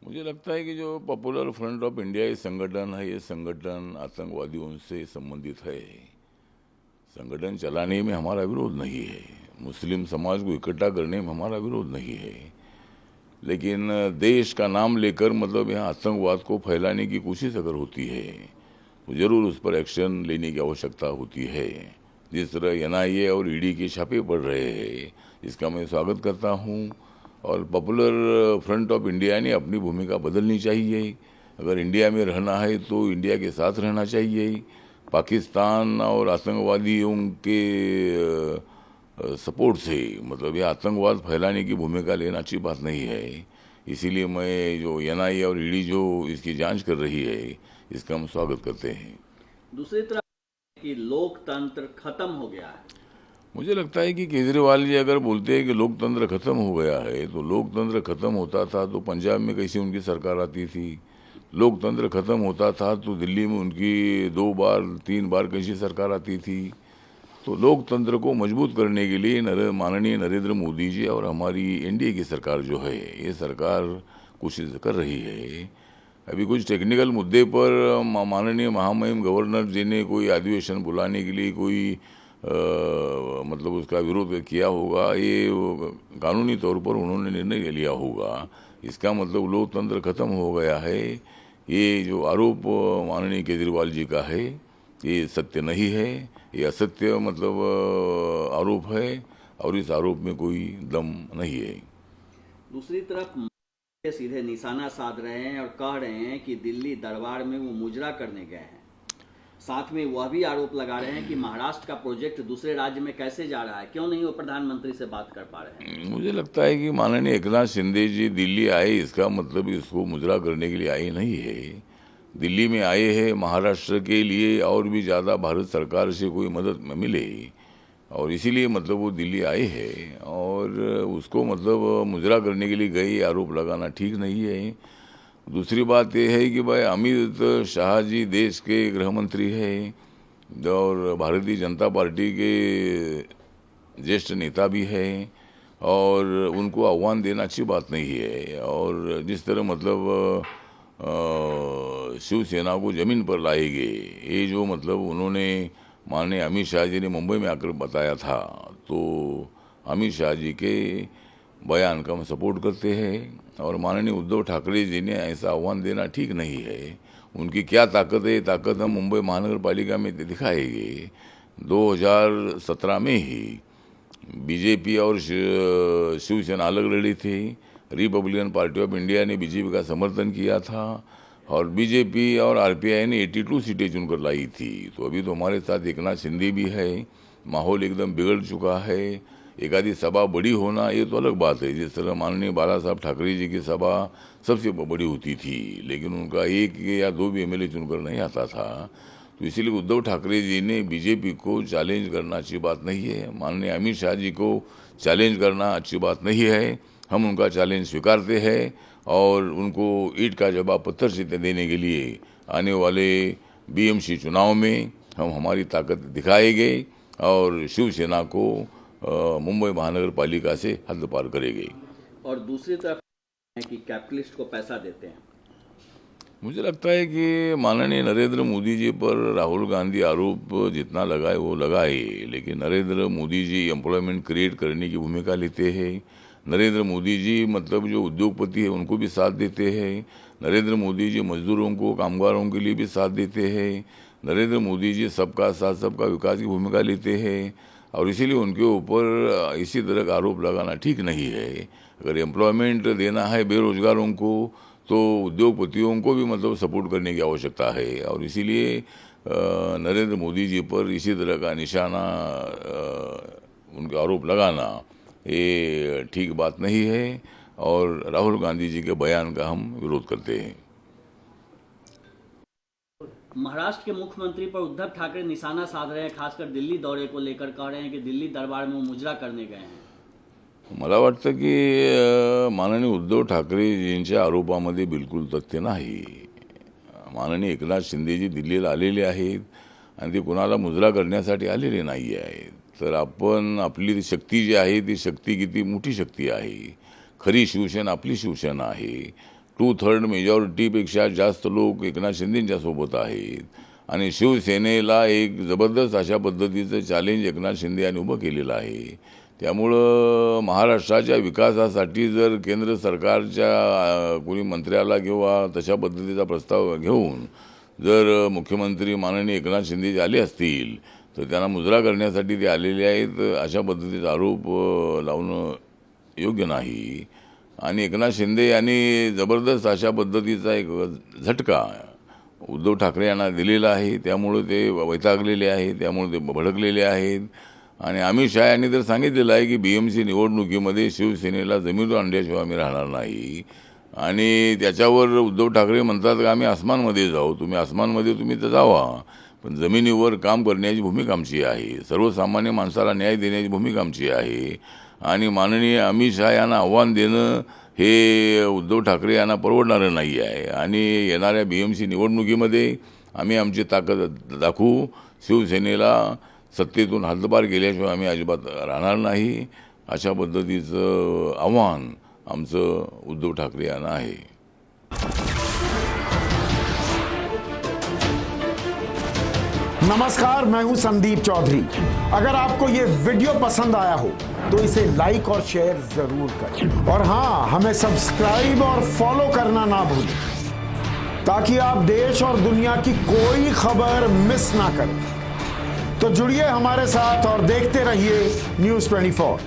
मुझे लगता है कि जो पॉपुलर फ्रंट ऑफ इंडिया ये संगठन है, ये संगठन आतंकवादियों से संबंधित है। संगठन चलाने में हमारा विरोध नहीं है, मुस्लिम समाज को इकट्ठा करने में हमारा विरोध नहीं है, लेकिन देश का नाम लेकर मतलब यहाँ आतंकवाद को फैलाने की कोशिश अगर होती है तो जरूर उस पर एक्शन लेने की आवश्यकता होती है। जिस तरह एनआईए और ईडी के छापे पड़ रहे हैं, इसका मैं स्वागत करता हूँ। और पॉपुलर फ्रंट ऑफ इंडिया ने अपनी भूमिका बदलनी चाहिए। अगर इंडिया में रहना है तो इंडिया के साथ रहना चाहिए। पाकिस्तान और आतंकवादियों के सपोर्ट से मतलब ये आतंकवाद फैलाने की भूमिका लेना अच्छी बात नहीं है। इसीलिए मैं जो एनआईए और ईडी जो इसकी जांच कर रही है, इसका हम स्वागत करते हैं। दूसरी तरफ कि लोकतंत्र खत्म हो गया है। मुझे लगता है कि केजरीवाल जी अगर बोलते हैं कि लोकतंत्र खत्म हो गया है, तो लोकतंत्र खत्म होता था तो पंजाब में कैसे उनकी सरकार आती थी? लोकतंत्र खत्म होता था तो दिल्ली में उनकी 2 बार 3 बार कैसी सरकार आती थी? तो लोकतंत्र को मजबूत करने के लिए माननीय नरेंद्र मोदी जी और हमारी एनडीए की सरकार जो है, ये सरकार कोशिश कर रही है। अभी कुछ टेक्निकल मुद्दे पर माननीय महामहिम गवर्नर जी ने कोई अधिवेशन बुलाने के लिए कोई मतलब उसका विरोध किया होगा, ये कानूनी तौर पर उन्होंने निर्णय लिया होगा। इसका मतलब लोकतंत्र खत्म हो गया है। ये जो आरोप माननीय केजरीवाल जी का है, ये सत्य नहीं है, ये असत्य मतलब आरोप है और इस आरोप में कोई दम नहीं है। दूसरी तरफ सीधे निशाना साध रहे हैं और कह रहे हैं कि दिल्ली दरबार में वो मुजरा करने गए हैं। साथ में वह भी आरोप लगा रहे हैं कि महाराष्ट्र का प्रोजेक्ट दूसरे राज्य में कैसे जा रहा है, क्यों नहीं वो प्रधानमंत्री से बात कर पा रहे हैं। मुझे लगता है कि माननीय एकनाथ शिंदे जी दिल्ली आए, इसका मतलब इसको मुजरा करने के लिए आए नहीं है। दिल्ली में आए हैं महाराष्ट्र के लिए और भी ज़्यादा भारत सरकार से कोई मदद मिले, और इसीलिए मतलब वो दिल्ली आए हैं। और उसको मतलब मुजरा करने के लिए गए, आरोप लगाना ठीक नहीं है। दूसरी बात यह है कि भाई अमित शाह जी देश के गृह मंत्री हैं और भारतीय जनता पार्टी के ज्येष्ठ नेता भी हैं, और उनको आह्वान देना अच्छी बात नहीं है। और जिस तरह मतलब शिवसेना को ज़मीन पर लाएंगे, ये जो मतलब उन्होंने माननीय अमित शाह जी ने मुंबई में आकर बताया था, तो अमित शाह जी के बयान का हम सपोर्ट करते हैं। और माननीय उद्धव ठाकरे जी ने ऐसा आह्वान देना ठीक नहीं है। उनकी क्या ताकत है, ताकत हम मुंबई महानगर पालिका में दिखाएंगे। 2017 में ही बीजेपी और शिवसेना अलग लड़ी थी। रिपब्लिकन पार्टी ऑफ इंडिया ने बीजेपी का समर्थन किया था और बीजेपी और आरपीआई ने 82 सीटें चुनकर लाई थी। तो अभी तो हमारे साथ एकनाथ शिंदे भी है। माहौल एकदम बिगड़ चुका है। एक आधी सभा बड़ी होना ये तो अलग बात है, जिस तरह माननीय बाला साहब ठाकरे जी की सभा सबसे बड़ी होती थी, लेकिन उनका 1 या 2 भी एमएलए चुनकर नहीं आता था। तो इसीलिए उद्धव ठाकरे जी ने बीजेपी को चैलेंज करना अच्छी बात नहीं है। माननीय अमित शाह जी को चैलेंज करना अच्छी बात नहीं है। हम उनका चैलेंज स्वीकारते हैं और उनको ईंट का जवाब पत्थर से देने के लिए आने वाले बीएमसी चुनाव में हम हमारी ताकत दिखाएंगे और शिवसेना को मुंबई महानगर पालिका से हद पार करेंगे। और दूसरी तरफ है कि कैपिटलिस्ट को पैसा देते हैं। मुझे लगता है कि माननीय नरेंद्र मोदी जी पर राहुल गांधी आरोप जितना लगाए वो लगाए, लेकिन नरेंद्र मोदी जी एम्प्लॉयमेंट क्रिएट करने की भूमिका लेते हैं। नरेंद्र मोदी जी मतलब जो उद्योगपति है उनको भी साथ देते हैं। नरेंद्र मोदी जी मजदूरों को, कामगारों के लिए भी साथ देते हैं। नरेंद्र मोदी जी सबका साथ सबका विकास की भूमिका लेते हैं, और इसीलिए उनके ऊपर इसी तरह का आरोप लगाना ठीक नहीं है। अगर एम्प्लॉयमेंट देना है बेरोजगारों को, तो उद्योगपतियों को भी मतलब सपोर्ट करने की आवश्यकता है। और इसीलिए नरेंद्र मोदी जी पर इसी तरह का निशाना उनके आरोप लगाना ये ठीक बात नहीं है, और राहुल गांधी जी के बयान का हम विरोध करते हैं। महाराष्ट्र के मुख्यमंत्री पर उद्धव ठाकरे निशाना साध रहे हैं, खासकर दिल्ली दौरे को लेकर कह रहे हैं कि दिल्ली दरबार में वो मुजरा करने गए हैं। मला वाटतं की माननीय उद्धव ठाकरेजींच्या आरोपामध्ये बिलकुल तथ्य नाही। माननीय एकनाथ शिंदेजी दिल्लीला आलेले आहेत आणि ते कुणाला मुजरा करण्यासाठी आलेले नाही आहेत। तर आपण आपली शक्ती जी आहे ती शक्ती किती मोठी शक्ती आहे। खरी शिवसेना आपली शिवसेना आहे। 2/3 मेजॉरिटीपेक्षा जास्त लोक एकनाथ शिंदेच्या सोबत आहेत आणि शिवसेनेला एक जबरदस्त अशा पद्धतीचं चॅलेंज एकनाथ शिंदे यांनी उभं केलेलं आहे. त्यामुळं महाराष्ट्राच्या विकासासाठी जर केंद्र सरकारच्या कोणी मंत्र्याला किंवा तशा पद्धतीचा प्रस्ताव घेऊन जर मुख्यमंत्री माननीय एकनाथ शिंदे आले असतील तर त्यांना मुजरा करण्यासाठी ते आलेले आहेत, अशा पद्धतीचा आरोप लावणं योग्य नाही. आणि एकनाथ शिंदे यांनी जबरदस्त अशा पद्धतीचा एक झटका उद्धव ठाकरे यांना दिलेला आहे. त्यामुळे ते वैतागलेले आहेत, त्यामुळे ते भडकलेले आहेत. आणि अमित शहा यांनी तर सांगितलेलं आहे की BMC निवडणुकीमध्ये शिवसेनेला जमिनीवर आणल्याशिवाय आम्ही राहणार नाही. आणि त्याच्यावर उद्धव ठाकरे म्हणतात की आम्ही आसमानमध्ये जाऊ. तुम्ही आसमानमध्ये तर जावा, पण जमिनीवर काम करण्याची भूमिका आमची आहे, सर्वसामान्य माणसाला न्याय देण्याची भूमिका आमची आहे. आणि माननीय अमित शहा यांना आव्हान देणं हे उद्धव ठाकरे यांना परवडणारं नाही आहे. आणि येणाऱ्या BMC निवडणुकीमध्ये आम्ही आमची ताकद दाखवू. शिवसेनेला सत्तेतून हद्दपार केल्याशिवाय आम्ही अजिबात राहणार नाही, अशा पद्धतीचं आव्हान आमचं उद्धव ठाकरे यांना आहे. नमस्कार, मैं हूं संदीप चौधरी. अगर आपको ये वीडियो पसंद आया हो तो इसे लाइक और शेयर जरूर करें और हाँ, हमें सब्सक्राइब और फॉलो करना ना भूलें ताकि आप देश और दुनिया की कोई खबर मिस ना करें. तो जुड़िए हमारे साथ और देखते रहिए News 24.